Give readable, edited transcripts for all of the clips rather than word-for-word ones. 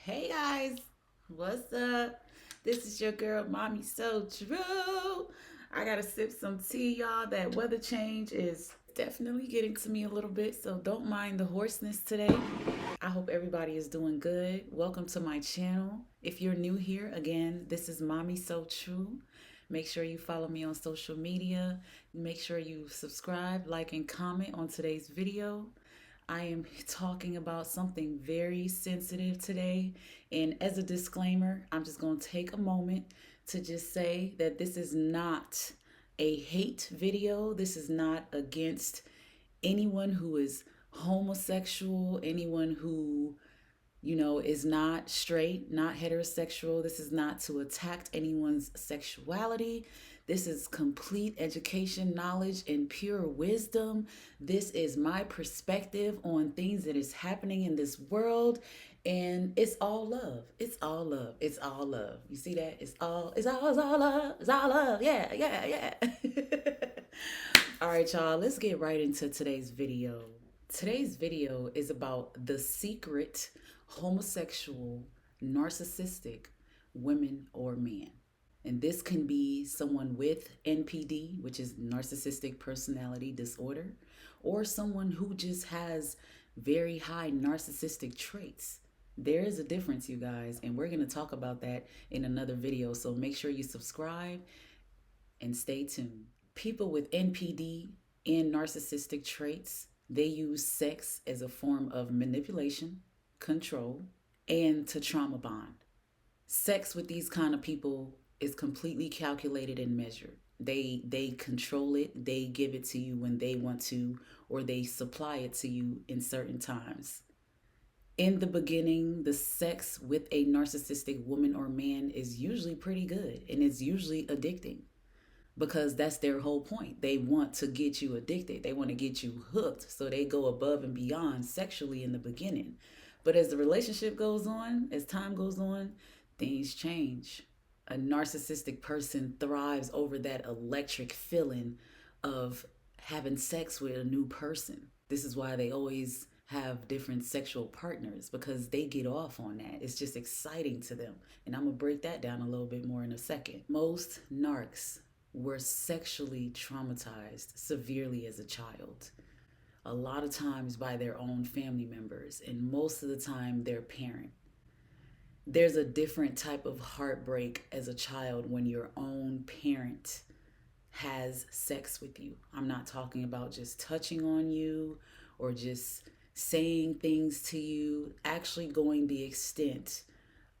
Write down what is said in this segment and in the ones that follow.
Hey guys, what's up? This is your girl, Mommy So True. I gotta sip some tea, y'all. That weather change is definitely getting to me a little bit, so don't mind the hoarseness today. I hope everybody is doing good. Welcome to my channel. If you're new here, again, this is Mommy So True. Make sure you follow me on social media. Make sure you subscribe, like, and comment on today's video. I am talking about something very sensitive today. And as a disclaimer, I'm just going to take a moment to just say that this is not a hate video. This is not against anyone who is homosexual, anyone who is not straight, not heterosexual. This is not to attack anyone's sexuality. This is complete education, knowledge, and pure wisdom. This is my perspective on things that is happening in this world. And it's all love. It's all love. It's all love. You see that? It's all love. It's all love. Yeah, yeah, yeah. All right, y'all, let's get right into today's video. Today's video is about the secret homosexual, narcissistic women or man. And this can be someone with NPD, which is narcissistic personality disorder, or someone who just has very high narcissistic traits. There is a difference, you guys, and we're going to talk about that in another video. So make sure you subscribe and stay tuned. People with NPD and narcissistic traits, they use sex as a form of manipulation, control, and to trauma bond. Sex with these kind of people is completely calculated and measured. They control it, they give it to you when they want to, or they supply it to you in certain times. In the beginning, the sex with a narcissistic woman or man is usually pretty good and it's usually addicting because that's their whole point. They want to get you addicted. They want to get you hooked. So they go above and beyond sexually in the beginning. But as the relationship goes on, as time goes on, things change. A narcissistic person thrives over that electric feeling of having sex with a new person. This is why they always have different sexual partners because they get off on that. It's just exciting to them. And I'm going to break that down a little bit more in a second. Most narcs were sexually traumatized severely as a child, a lot of times by their own family members, and most of the time their parent. There's a different type of heartbreak as a child when your own parent has sex with you. I'm not talking about just touching on you or just saying things to you, actually going the extent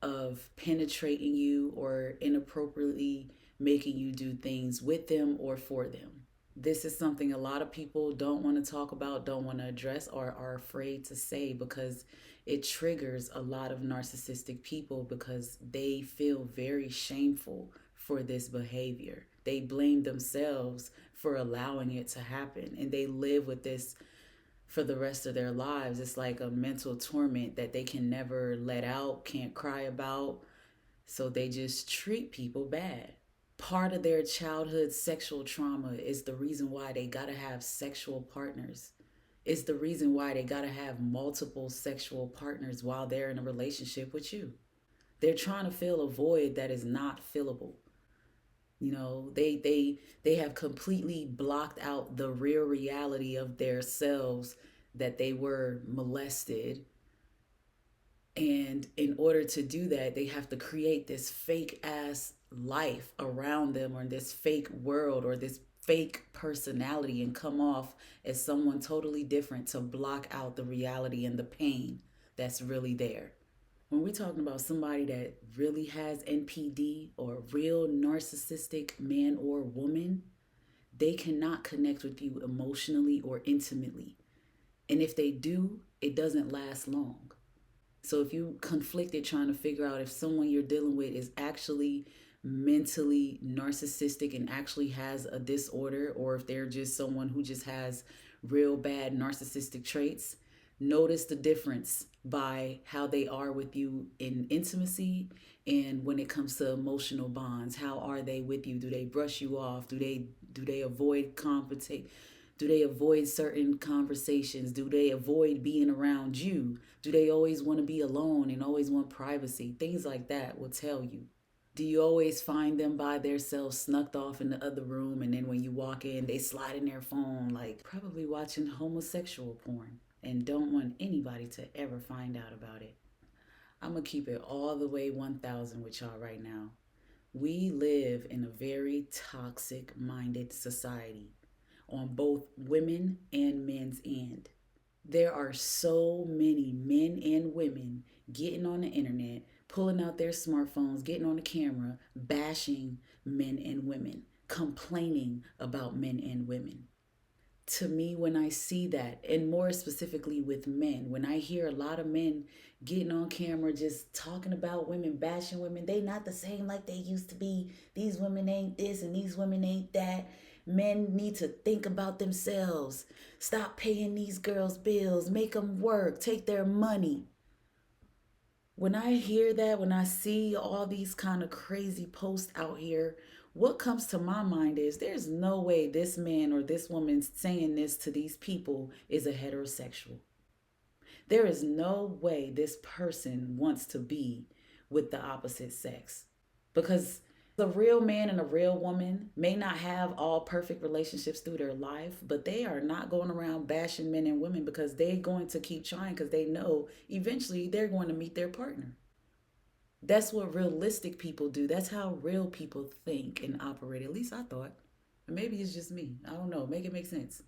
of penetrating you or inappropriately making you do things with them or for them. This is something a lot of people don't want to talk about, don't want to address, or are afraid to say because it triggers a lot of narcissistic people because they feel very shameful for this behavior. They blame themselves for allowing it to happen and they live with this for the rest of their lives. It's like a mental torment that they can never let out, can't cry about. So they just treat people bad. Part of their childhood sexual trauma is the reason why they gotta have sexual partners. It's the reason why they gotta have multiple sexual partners while they're in a relationship with you. They're trying to fill a void that is not fillable. They have completely blocked out the real reality of their selves, that they were molested. And in order to do that, they have to create this fake ass life around them, or this fake world, or this fake personality, and come off as someone totally different to block out the reality and the pain that's really there. When we're talking about somebody that really has NPD or a real narcissistic man or woman, they cannot connect with you emotionally or intimately. And if they do, it doesn't last long. So if you conflicted trying to figure out if someone you're dealing with is actually mentally narcissistic and actually has a disorder, or if they're just someone who just has real bad narcissistic traits, notice the difference by how they are with you in intimacy and when it comes to emotional bonds. How are they with you? Do they brush you off? Do they avoid confrontation? Do they avoid certain conversations? Do they avoid being around you? Do they always want to be alone and always want privacy? Things like that will tell you. Do you always find them by themselves, snucked off in the other room, and then when you walk in, they slide in their phone, like probably watching homosexual porn and don't want anybody to ever find out about it? I'm going to keep it all the way 1000 with y'all right now. We live in a very toxic minded society on both women and men's end. There are so many men and women getting on the internet, pulling out their smartphones, getting on the camera, bashing men and women, complaining about men and women. To me, when I see that, and more specifically with men, when I hear a lot of men getting on camera just talking about women, bashing women, they not the same like they used to be. These women ain't this and these women ain't that. Men need to think about themselves. Stop paying these girls bills. Make them work. Take their money. When I hear that, when I see all these kind of crazy posts out here, what comes to my mind is there's no way this man or this woman saying this to these people is a heterosexual. There is no way this person wants to be with the opposite sex, because the real man and a real woman may not have all perfect relationships through their life, but they are not going around bashing men and women because they're going to keep trying because they know eventually they're going to meet their partner. That's what realistic people do. That's how real people think and operate. At least I thought. Maybe it's just me. I don't know. Make it make sense.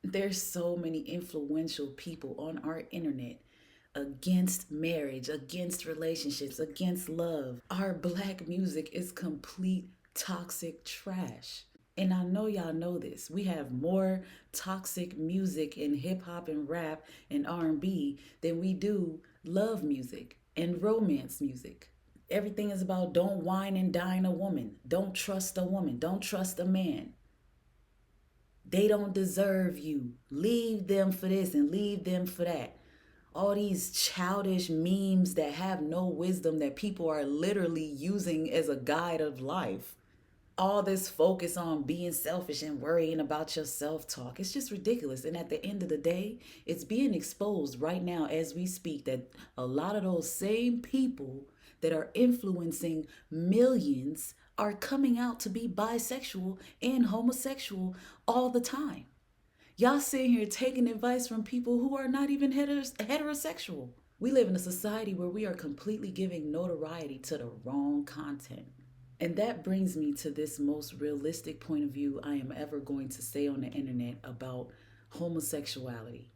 There's so many influential people on our internet against marriage, against relationships, against love. Our black music is complete toxic trash. And I know y'all know this. We have more toxic music in hip hop and rap and R&B than we do love music and romance music. Everything is about don't wine and dine a woman. Don't trust a woman. Don't trust a man. They don't deserve you. Leave them for this and leave them for that. All these childish memes that have no wisdom that people are literally using as a guide of life. All this focus on being selfish and worrying about your self-talk. It's just ridiculous. And at the end of the day, it's being exposed right now as we speak that a lot of those same people that are influencing millions are coming out to be bisexual and homosexual all the time. Y'all sitting here taking advice from people who are not even heterosexual. We live in a society where we are completely giving notoriety to the wrong content. And that brings me to this most realistic point of view I am ever going to say on the internet about homosexuality.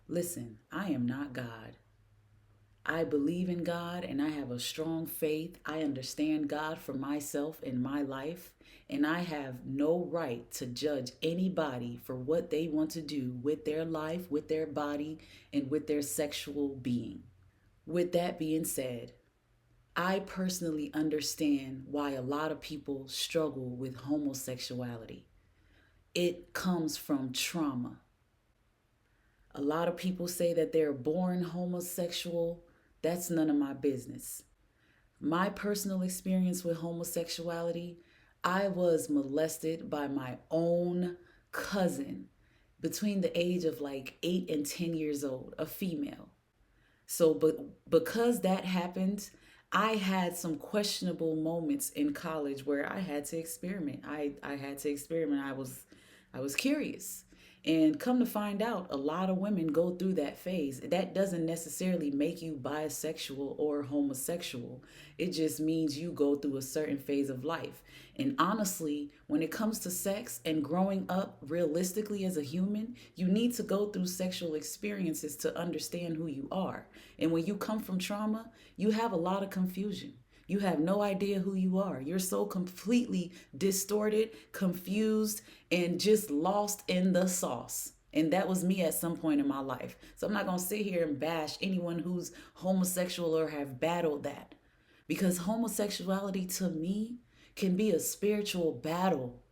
Listen, I am not God. I believe in God and I have a strong faith. I understand God for myself in my life, and I have no right to judge anybody for what they want to do with their life, with their body, and with their sexual being. With that being said, I personally understand why a lot of people struggle with homosexuality. It comes from trauma. A lot of people say that they're born homosexual. That's none of my business. My personal experience with homosexuality, I was molested by my own cousin between the age of like 8 and 10 years old, a female. So, because that happened, I had some questionable moments in college where I had to experiment. I had to experiment. I was curious. And come to find out, a lot of women go through that phase. That doesn't necessarily make you bisexual or homosexual. It just means you go through a certain phase of life. And honestly, when it comes to sex and growing up realistically as a human, you need to go through sexual experiences to understand who you are. And when you come from trauma, you have a lot of confusion. You have no idea who you are. You're so completely distorted, confused, and just lost in the sauce. And that was me at some point in my life. So I'm not going to sit here and bash anyone who's homosexual or have battled that. Because homosexuality to me can be a spiritual battle.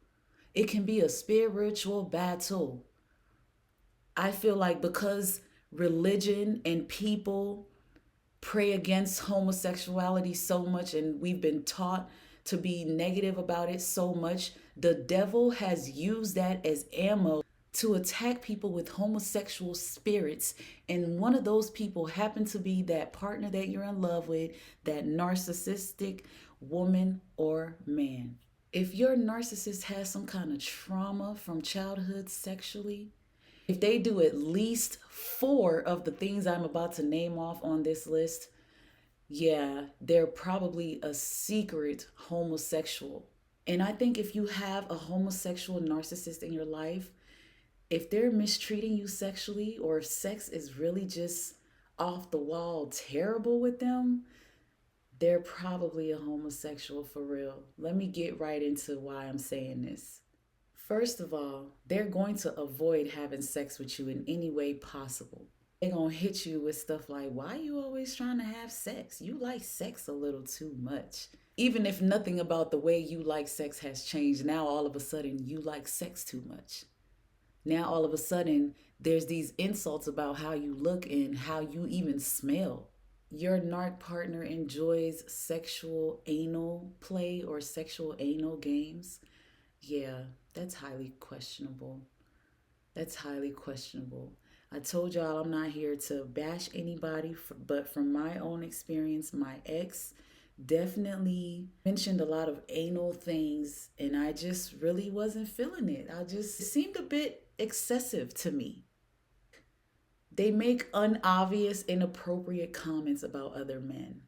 It can be a spiritual battle. I feel like because religion and people pray against homosexuality so much and we've been taught to be negative about it so much, the devil has used that as ammo to attack people with homosexual spirits. And one of those people happen to be that partner that you're in love with, that narcissistic woman or man. If your narcissist has some kind of trauma from childhood sexually, if they do at least four of the things I'm about to name off on this list, yeah, they're probably a secret homosexual. And I think if you have a homosexual narcissist in your life, if they're mistreating you sexually, or if sex is really just off the wall terrible with them, they're probably a homosexual for real. Let me get right into why I'm saying this. First of all, they're going to avoid having sex with you in any way possible. They're going to hit you with stuff like, why are you always trying to have sex? You like sex a little too much. Even if nothing about the way you like sex has changed, now all of a sudden you like sex too much. Now all of a sudden there's these insults about how you look and how you even smell. Your narc partner enjoys sexual anal play or sexual anal games. Yeah, that's highly questionable. That's highly questionable. I told y'all I'm not here to bash anybody, but from my own experience, my ex definitely mentioned a lot of anal things, and I just really wasn't feeling it. It seemed a bit excessive to me. They make unobvious, inappropriate comments about other men.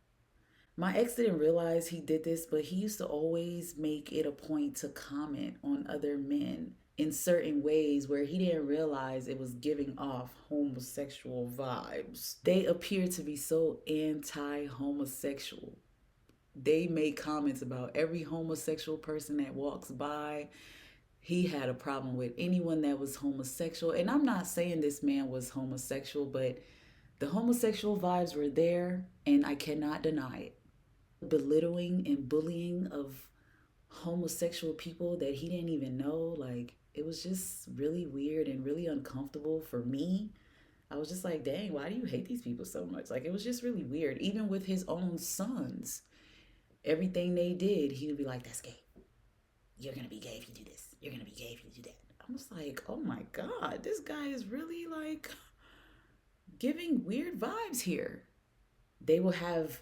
My ex didn't realize he did this, but he used to always make it a point to comment on other men in certain ways where he didn't realize it was giving off homosexual vibes. They appear to be so anti homosexual. They make comments about every homosexual person that walks by. He had a problem with anyone that was homosexual. And I'm not saying this man was homosexual, but the homosexual vibes were there, and I cannot deny it. Belittling and bullying of homosexual people that he didn't even know, like, it was just really weird and really uncomfortable for me. I was just like, dang, why do you hate these people so much? Like, it was just really weird. Even with his own sons, everything they did, he would be like, that's gay. You're gonna be gay if you do this. You're gonna be gay if you do that. I was like, oh my God, this guy is really like giving weird vibes here. They will have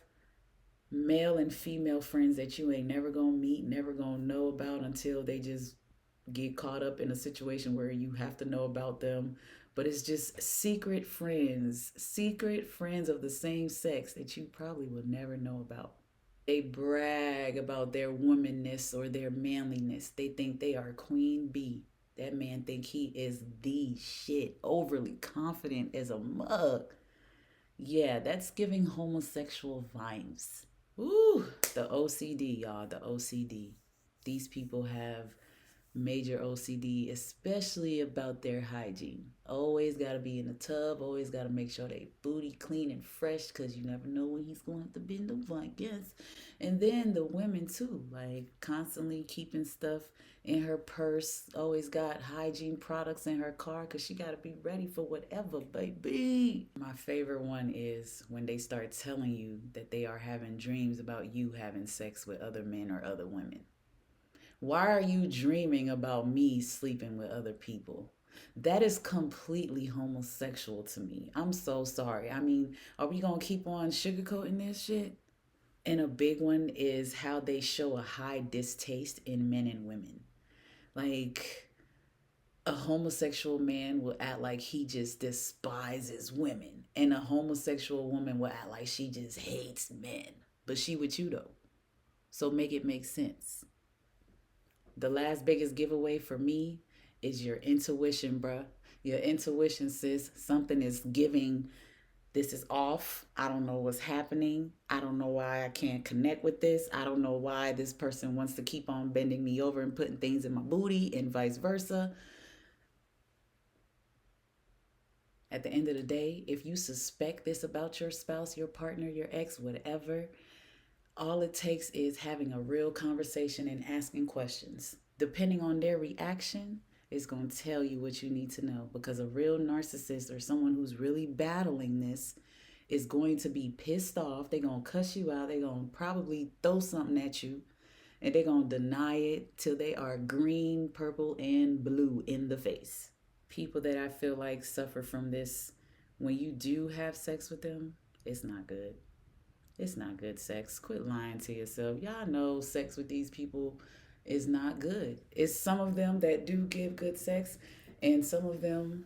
male and female friends that you ain't never gonna meet, never gonna know about until they just get caught up in a situation where you have to know about them. But it's just secret friends of the same sex that you probably will never know about. They brag about their womanness or their manliness. They think they are queen bee. That man think he is the shit, overly confident as a mug. Yeah, that's giving homosexual vibes. Ooh, the OCD, y'all, the OCD. These people have major OCD, especially about their hygiene. Always got to be in the tub, always got to make sure they booty clean and fresh, because you never know when he's going to have to bend over, I guess. And then the women too, like constantly keeping stuff in her purse, always got hygiene products in her car because she got to be ready for whatever, baby. My favorite one is when they start telling you that they are having dreams about you having sex with other men or other women. Why are you dreaming about me sleeping with other people? That is completely homosexual to me. I'm so sorry. I mean, are we going to keep on sugarcoating this shit? And a big one is how they show a high distaste in men and women. Like, a homosexual man will act like he just despises women, and a homosexual woman will act like she just hates men. But she with you though. So make it make sense. The last biggest giveaway for me is your intuition, bruh. Your intuition, sis. Something is giving. This is off. I don't know what's happening. I don't know why I can't connect with this. I don't know why this person wants to keep on bending me over and putting things in my booty and vice versa. At the end of the day, if you suspect this about your spouse, your partner, your ex, whatever, all it takes is having a real conversation and asking questions. Depending on their reaction, it's going to tell you what you need to know, because a real narcissist or someone who's really battling this is going to be pissed off. They're going to cuss you out. They're going to probably throw something at you, and they're going to deny it till they are green, purple, and blue in the face. people that I feel like suffer from this, when you do have sex with them, it's not good. It's not good sex. Quit lying to yourself. Y'all know sex with these people is not good. It's some of them that do give good sex, and some of them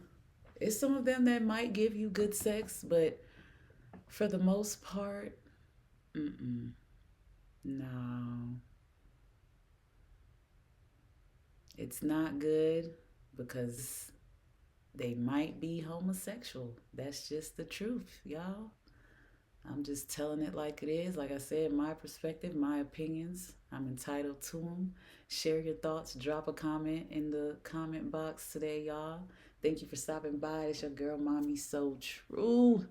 that might give you good sex, but for the most part, mm-mm, no, it's not good because they might be homosexual. That's just the truth, y'all. I'm just telling it like it is. Like I said, my perspective, my opinions, I'm entitled to them. Share your thoughts. Drop a comment in the comment box today, y'all. Thank you for stopping by. It's your girl, Mommy So True.